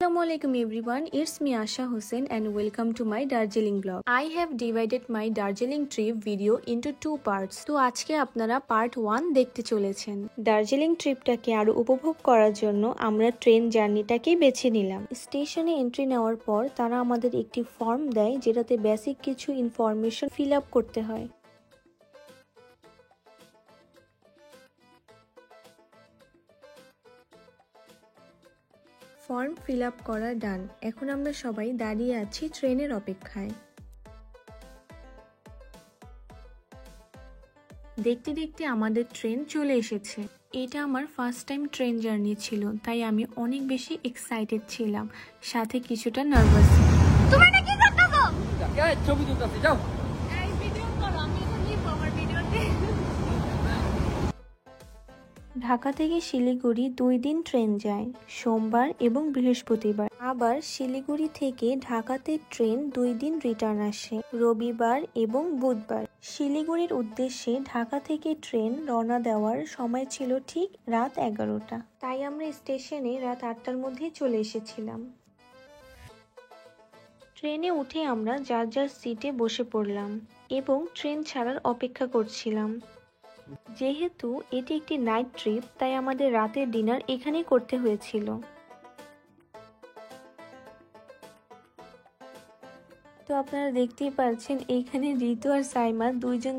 Assalamualaikum everyone, it's me Asha Hussain and welcome to my Darjeeling vlog. I have divided my Darjeeling trip video into two parts. তো আজকে আপনারা part 1 দেখতে চলেছেন। দার্জিলিং ট্রিপটাকে আরো উপভোগ করার জন্য আমরা ট্রেন জার্নিটাকেই বেছে নিলাম। স্টেশনে এন্ট্রি নেওয়ার পর তারা আমাদের একটি ফর্ম দেয় যেটাতে বেসিক কিছু ইনফরমেশন ফিল আপ করতে হয়। ফর্ম ফিল আপ করা ডান। এখন আমরা সবাই দাঁড়িয়ে আছি ট্রেনের অপেক্ষায়। দেখতে দেখতে আমাদের ট্রেন চলে এসেছে। এটা আমার ফার্স্ট টাইম ট্রেন জার্নি ছিল, তাই আমি অনেক বেশি এক্সাইটেড ছিলাম, সাথে কিছুটা নার্ভাস ছিলাম। তুমি না কি করতেছো? ছবি তুলতেছি, যাও। এই ভিডিও করো, আমি এখন লিখব আমার ভিডিওতে। ঢাকা থেকে শিলিগুড়ি 2 দিন ট্রেন যায়, সোমবার এবং বৃহস্পতিবার। আবার শিলিগুড়ি থেকে ঢাকাতে ট্রেন 2 দিন রিটার্ন আসে, রবিবার এবং বুধবার। শিলিগুড়ির উদ্দেশ্যে ঢাকা থেকে ট্রেন রওনা দেওয়ার সময় ছিল ঠিক রাত 11টা, তাই আমরা স্টেশনে রাত 8টার মধ্যে চলে এসেছিলাম। ট্রেনে উঠে আমরা যার যার সিটে বসে পড়লাম এবং ট্রেন ছাড়ার অপেক্ষা করছিলাম। যেহেতু এটি একটি নাইট ট্রিপ, তাই আমাদের রাতের ডিনার এখানেই করতে হয়েছিল। তো আপনারা দেখতেই পাচ্ছেন এইখানে ঋতু আর সাইমা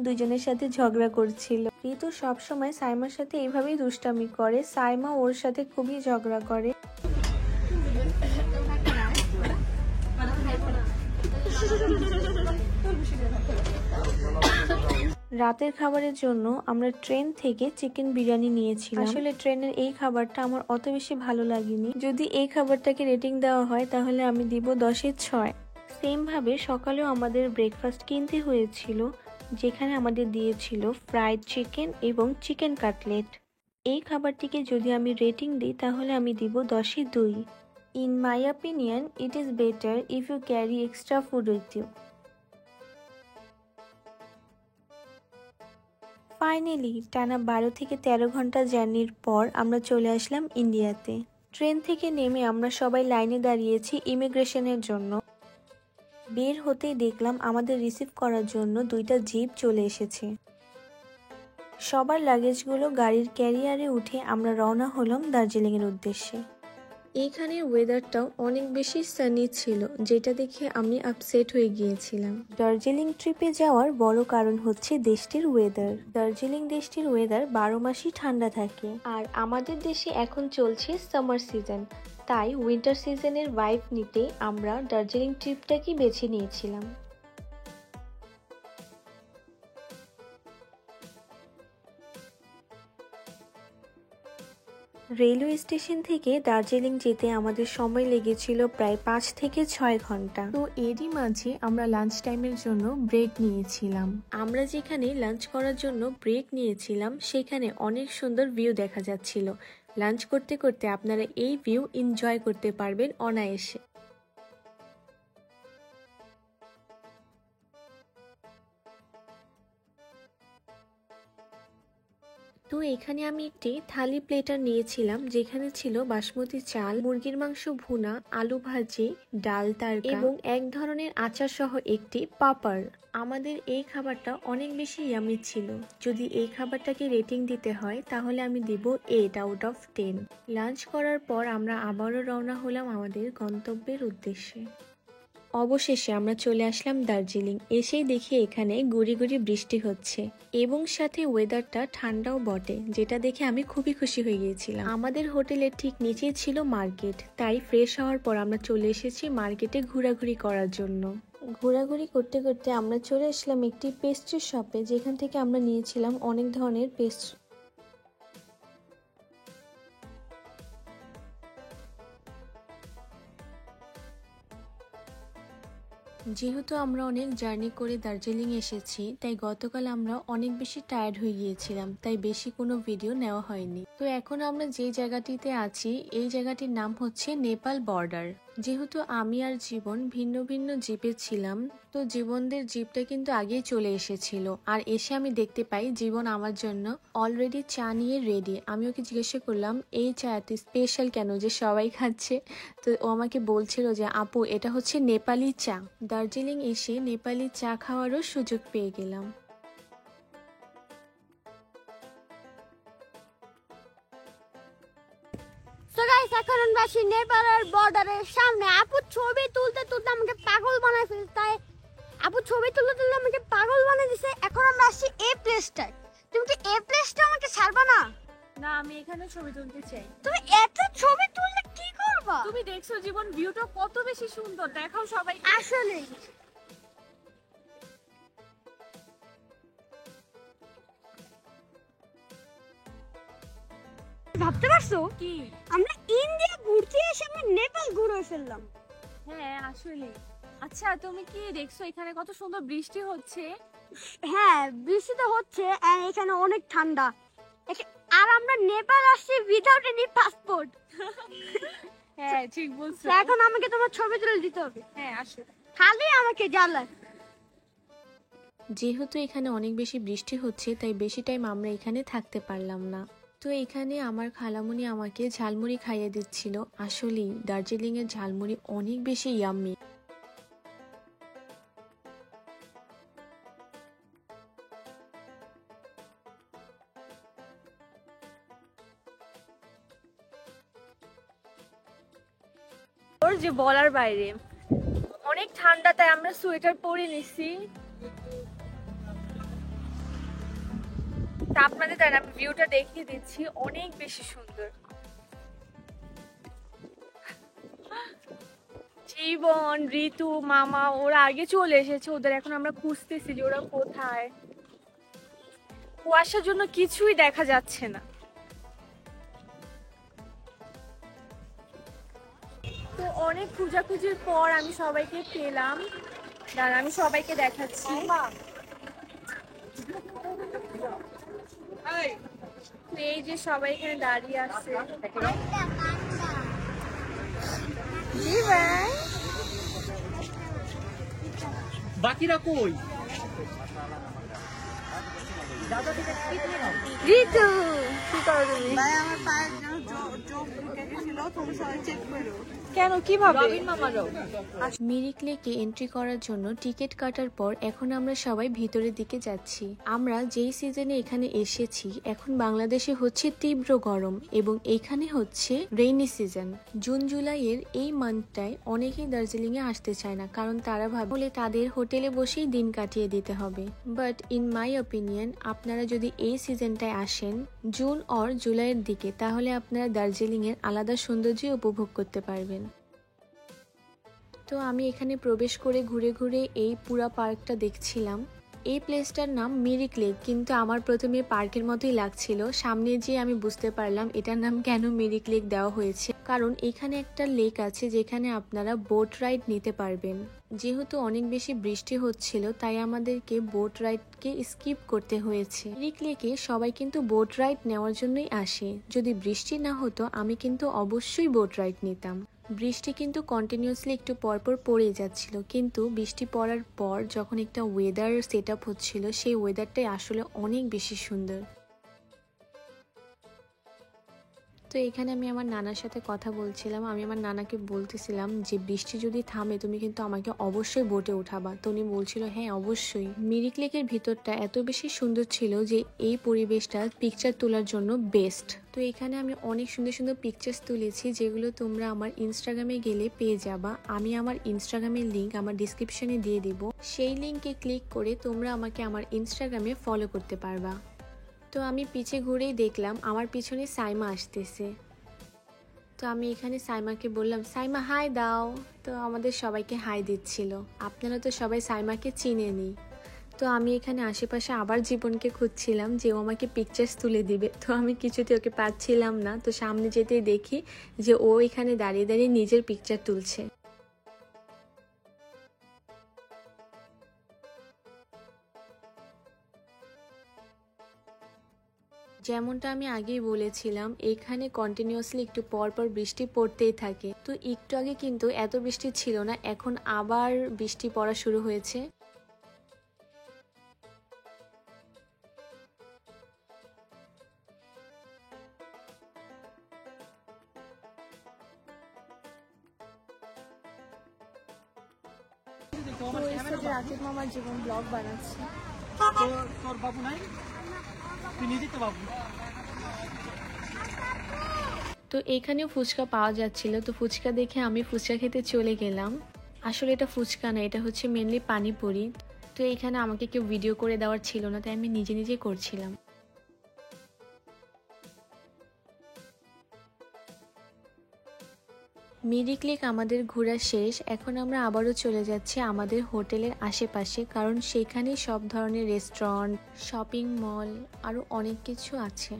দুইজনের সাথে ঝগড়া করছিল। ঋতু সবসময় সাইমার সাথে এইভাবেই দুষ্টামি করে, সাইমা ওর সাথে খুবই ঝগড়া করে। রাতের খাবারের জন্য আমরা ট্রেন থেকে চিকেন বিরিয়ানি নিয়েছিলাম। আসলে ট্রেনের এই খাবারটা আমার অত বেশি ভালো লাগেনি। যদি এই খাবারটাকে রেটিং দেওয়া হয় তাহলে আমি দিব 10-এর 6। সেম ভাবে সকালেও আমাদের ব্রেকফাস্ট কিনতে হয়েছিল, যেখানে আমাদের দিয়েছিল ফ্রাইড চিকেন এবং চিকেন কাটলেট। এই খাবারটিকে যদি আমি রেটিং দিই তাহলে আমি দিব 10-এ 2। In my opinion it is better if you carry extra food with you. Finally টানা 12 থেকে 13 ঘন্টা জার্নির পর আমরা চলে আসলাম ইন্ডিয়াতে। ট্রেন থেকে নেমে আমরা সবাই লাইনে দাঁড়িয়েছি ইমিগ্রেশনের জন্য। বের হতেই দেখলাম আমাদের রিসিভ করার জন্য 2টা জিপ চলে এসেছে। সবার লাগেজগুলো গাড়ির ক্যারিয়ারে উঠে আমরা রওনা হলাম দার্জিলিংয়ের উদ্দেশ্যে। এইখানের ওয়েদারটাও অনেক বেশি সানি ছিল, যেটা দেখে আমি আপসেট হয়ে গিয়েছিলাম। দার্জিলিং ট্রিপে যাওয়ার বড় কারণ হচ্ছে দেশটির ওয়েদার। দার্জিলিং দেশটির ওয়েদার 12 মাসই ঠান্ডা থাকে, আর আমাদের দেশে এখন চলছে সামার সিজন, তাই উইন্টার সিজনের ভাইব নিতে আমরা দার্জিলিং ট্রিপটাকে বেছে নিয়েছিলাম। রেলওয়ে স্টেশন থেকে দার্জিলিং যেতে আমাদের সময় লেগেছিল প্রায় 5 থেকে 6 ঘন্টা। তো এরই মাঝে আমরা লাঞ্চ টাইমের জন্য ব্রেক নিয়েছিলাম। আমরা যেখানে লাঞ্চ করার জন্য ব্রেক নিয়েছিলাম সেখানে অনেক সুন্দর ভিউ দেখা যাচ্ছিল। লাঞ্চ করতে করতে আপনারা এই ভিউ এনজয় করতে পারবেন অনায়াসে। তো এখানে আমি একটি থালি প্লেটার নিয়েছিলাম, যেখানে ছিল বাসমতি চাল, মুরগির মাংস ভুনা, আলু ভাজি, ডাল তাড়কা এবং এক ধরনের আচার সহ একটি পাপড়। আমাদের এই খাবারটা অনেক বেশি ইয়ামি ছিল। যদি এই খাবারটাকে রেটিং দিতে হয় তাহলে আমি দিব 8/10। লাঞ্চ করার পর আমরা আবারও রওনা হলাম আমাদের গন্তব্যের উদ্দেশ্যে। অবশেষে আমরা চলে আসলাম দার্জিলিং। এসেই দেখি এখানে গুড়ি গুড়ি বৃষ্টি হচ্ছে এবং সাথে ওয়েদারটা ঠান্ডাও বটে, যেটা দেখে আমি খুবই খুশি হয়ে গিয়েছিলাম। আমাদের হোটেলের ঠিক নিচেই ছিল মার্কেট, তাই ফ্রেশ হওয়ার পর আমরা চলে এসেছি মার্কেটে ঘোরাঘুরি করার জন্য। ঘোরাঘুরি করতে করতে আমরা চলে আসলাম একটি পেস্ট্রি শপে, যেখান থেকে আমরা নিয়েছিলাম অনেক ধরনের পেস্ট্রি। যেহেতু আমরা অনেক জার্নি করে দার্জিলিং এসেছি, তাই গতকাল আমরা অনেক বেশি টায়ার্ড হয়ে গিয়েছিলাম, তাই বেশি কোনো ভিডিও নেওয়া হয়নি। তো এখন আমরা যে জায়গাটিতে আছি এই জায়গাটির নাম হচ্ছে নেপাল বর্ডার। যেহেতু আমি আর জীবন ভিন্ন ভিন্ন জিপে ছিলাম, তো জীবনদের জিপটা কিন্তু আগেই চলে এসেছিল। আর এসে আমি দেখতে পাই জীবন আমার জন্য অলরেডি চা নিয়ে রেডি। আমি ওকে জিজ্ঞাসা করলাম এই চা এত স্পেশাল কেন যে সবাই খাচ্ছে? তো ও আমাকে বলছিল যে আপু এটা হচ্ছে নেপালি চা। দার্জিলিং এসে নেপালি চা খাওয়ারও সুযোগ পেয়ে গেলাম। তো গাইস, এখন আমরা আছি নেপালের বর্ডারের সামনে। আপু ছবি তুলতে তুলতে আমাকে পাগল বানাই ফেলছে। তাই আপু ছবি তুলতে তুলতে আমাকে পাগল বানাই দিছে। এখন আমরা আসছি এই প্লেসটায়। তুমি কি এই প্লেসটা আমাকে ছাড়বা না? না, আমি এখানে ছবি তুলতে চাই। তুমি এত ছবি তুললে কি করবা? তুমি দেখছো জীবন ভিউটা কত বেশি সুন্দর, দেখাও সবাই। আসলে ভাবতে পারছো কি? আমরা ইন্ডিয়া ঘুরতে এসে আমরা নেপাল ঘুরে ফেললাম। হ্যাঁ আসলে। আচ্ছা তুমি কি দেখছো এখানে কত সুন্দর বৃষ্টি হচ্ছে? হ্যাঁ, বৃষ্টি তো হচ্ছে আর এখানে অনেক ঠান্ডা। আর আমরা নেপাল আসছি উইদাউট এনি পাসপোর্ট। হ্যাঁ ঠিক বলছো। এখন আমাকে তোমার ছবি তুলে দিতে হবে। হ্যাঁ আসো। খালি আমাকে জ্বালায়। যেহেতু এখানে অনেক বেশি বৃষ্টি হচ্ছে তাই বেশি টাইম আমরা এখানে থাকতে পারলাম না। তো এখানে আমার খালামণি আমাকে ঝালমুড়ি খাইয়ে দিচ্ছিল। আসলেই দার্জিলিং এর ঝালমুড়ি অনেক বেশি ইয়াম্মি। ওর যে বলার বাইরে অনেক ঠান্ডা, তাই আমরা সোয়েটার পরে নিছি। তা আপনাদের তাই আমি ভিউটা দেখিয়ে দিচ্ছি, অনেক বেশি সুন্দর। জীবন, ঋতু, মামা ওরা আগে চলে এসেছে। ওদের এখন আমরা খুঁজতেছি যে ওরা কোথায়। কুয়াশার জন্য কিছুই দেখা যাচ্ছে না। তো অনেক খোঁজাখুঁজির পর আমি সবাইকে পেলাম। দাঁড়া আমি সবাইকে দেখাচ্ছি। তো এই যে সবাই এখানে দাঁড়িয়ে আছে। জীবন বাকিরা কই? ঋতু কি করো তুমি? কেন কিভাবে? মিরিক লেকে এন্ট্রি করার জন্য টিকিট কাটার পর এখন আমরা সবাই ভিতরের দিকে যাচ্ছি। আমরা যেই সিজনে এখানে এসেছি এখন বাংলাদেশে হচ্ছে তীব্র গরম এবং এখানে হচ্ছে রেইনি সিজন। জুন জুলাইয়ের এই মান্থটায় অনেকেই দার্জিলিং এ আসতে চায় না, কারণ তারা ভাবলে তাদের হোটেলে বসেই দিন কাটিয়ে দিতে হবে। বাট ইন মাই অপিনিয়ন আপনারা যদি এই সিজনটায় আসেন জুন অর জুলাইয়ের দিকে, তাহলে আপনারা দার্জিলিং এর আলাদা সৌন্দর্য উপভোগ করতে পারবেন। তো আমি এখানে প্রবেশ করে ঘুরে ঘুরে এই পুরা পার্কটা দেখছিলাম। এই প্লেসটার নাম মিরিক লেক, কিন্তু আমার প্রথমে পার্কের মতোই লাগছিল। সামনে যেয়ে আমি বুঝতে পারলাম এটার নাম কেন মিরিক লেক দেওয়া হয়েছে, কারণ এখানে একটা লেক আছে যেখানে আপনারা বোট রাইড নিতে পারবেন। যেহেতু অনেক বেশি বৃষ্টি হচ্ছিল তাই আমাদেরকে বোট রাইডকে স্কিপ করতে হয়েছে। মিরিক লেকে সবাই কিন্তু বোট রাইড নেওয়ার জন্যই আসে। যদি বৃষ্টি না হতো আমি কিন্তু অবশ্যই বোট রাইড নিতাম। বৃষ্টি কিন্তু কন্টিনিউয়াসলি একটু পরপর পড়ে যাচ্ছিল, কিন্তু বৃষ্টি পড়ার পর যখন একটা ওয়েদার সেট আপ হচ্ছিল সেই ওয়েদারটাই আসলে অনেক বেশি সুন্দর। তো এখানে আমি আমার নানার সাথে কথা বলছিলাম। আমি আমার নানাকে বলতেছিলাম যে বৃষ্টি যদি থামে তুমি কিন্তু আমাকে অবশ্যই বোটে উঠাবা। তো উনি বলছিল হ্যাঁ অবশ্যই। মিরিক লেকের ভিতরটা এত বেশি সুন্দর ছিল যে এই পরিবেশটা পিকচার তোলার জন্য বেস্ট। তো এখানে আমি অনেক সুন্দর সুন্দর পিকচার্স তুলেছি যেগুলো তোমরা আমার ইনস্টাগ্রামে গেলে পেয়ে যাবা। আমি আমার ইনস্টাগ্রামের লিঙ্ক আমার ডিসক্রিপশনে দিয়ে দিব। সেই লিঙ্কে ক্লিক করে তোমরা আমাকে আমার ইনস্টাগ্রামে ফলো করতে পারবা। তো আমি পিছে ঘুরেই দেখলাম আমার পিছনে সাইমা আসতেছে। তো আমি এখানে সাইমাকে বললাম সাইমা হাই দাও। তো আমাদের সবাইকে হাই দিচ্ছিল। আপনারা তো সবাই সাইমাকে চিনেনি। তো আমি এখানে আশেপাশে আবার জীবনকে খুঁজছিলাম যে ও আমাকে পিকচার্স তুলে দিবে। তো আমি কিছুতে ওকে পাচ্ছিলাম না। তো সামনে যেতেই দেখি যে ও এখানে দাঁড়িয়ে দাঁড়িয়ে নিজের পিকচার তুলছে। যেমনটা আমি আগেই বলেছিলাম, এখানে কন্টিনিউয়াসলি একটু পর পর বৃষ্টি পড়তেই থাকে। তো একটু আগে কিন্তু এত বৃষ্টি ছিল না, এখন আবার বৃষ্টি পড়া শুরু হয়েছে। তো এসে যে রাকিব মামার জীবন ব্লগ বানাচ্ছে। তোর বাবু নাই, তুই নিজে তো বাবু। তো এখানেও ফুচকা পাওয়া যাচ্ছিল, তো ফুচকা দেখে আমি ফুচকা খেতে চলে গেলাম। আসলে এটা ফুচকা না, এটা হচ্ছে মেনলি পানিপুরি। তো এখানে আমাকে কেউ ভিডিও করে দেওয়ার ছিল না, তাই আমি নিজে নিজে করছিলাম। মিরিক্লিক আমাদের ঘোরা শেষ, এখন আমরা আবারও চলে যাচ্ছি আমাদের হোটেলের আশেপাশে, কারণ সেখানে সব ধরনের রেস্টুরেন্ট, শপিং মল আরও অনেক কিছু আছে।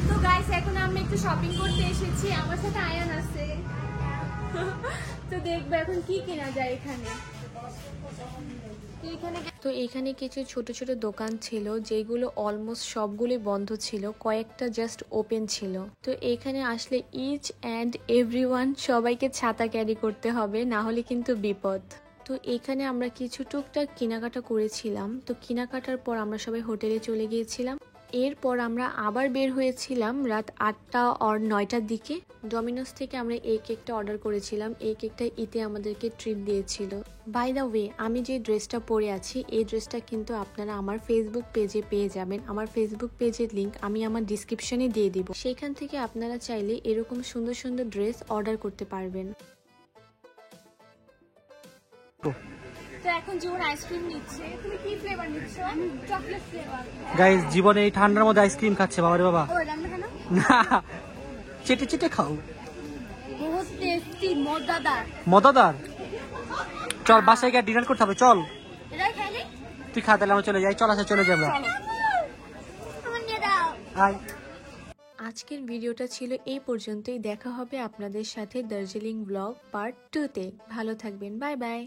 তো গাইস এখন আমরা একটু শপিং করতে এসেছি, আমার সাথে আয়ান আছে। তো দেখবো এখন কি কেনা যায় এখানে। তো এখানে কিছু ছোট ছোট দোকান ছিল, যেগুলো অলমোস্ট সবগুলোই বন্ধ ছিল, কয়েকটা জাস্ট ওপেন ছিল। তো এখানে আসলে ইচ অ্যান্ড এভরিওয়ান সবাইকে ছাতা ক্যারি করতে হবে, না হলে কিন্তু বিপদ। তো এখানে আমরা কিছু টুকটাক কেনাকাটা করেছিলাম। তো কেনাকাটার পর আমরা সবাই হোটেলে চলে গিয়েছিলাম। এরপর আমরা আবার বের হয়েছিলাম রাত 8টা আর 9টার দিকে। ডমিনোস থেকে আমরা এই কেকটা অর্ডার করেছিলাম, এই কেকটা ইতে আমাদেরকে ট্রিট দিয়েছিল। বাই দ্য ওয়ে, আমি যে ড্রেসটা পরে আছি এই ড্রেসটা কিন্তু আপনারা আমার ফেসবুক পেজে পেয়ে যাবেন। আমার ফেসবুক পেজের লিংক আমি আমার ডিসক্রিপশনে দিয়ে দিব, সেখান থেকে আপনারা চাইলে এরকম সুন্দর সুন্দর ড্রেস অর্ডার করতে পারবেন। তো এখন জোর আইসক্রিম নিচ্ছে। তুমি কি ফ্লেভার নিচ্ছ? Chocolate flavour. গাইস জীবনে এই ঠান্ডার মধ্যে আইসক্রিম খাচ্ছে বাবারে বাবা। ও রান্না কেন? না, চেটে চেটে খাও। বহুত টেস্টি, মজাদার। মজাদার। চল বাসায় গিয়ে ডিনার করতে হবে, চল। এটাই খাইলি? তুই খা, তাহলে আমরা চলে যাই। চল আসা চলে যাবো। আমার নিয়ে দাও। আয়। আজকের ভিডিওটা ছিল এই পর্যন্তই। দেখা হবে আপনাদের সাথে দার্জিলিং ব্লগ পার্ট 2-তে। ভালো থাকবেন, বাই বাই।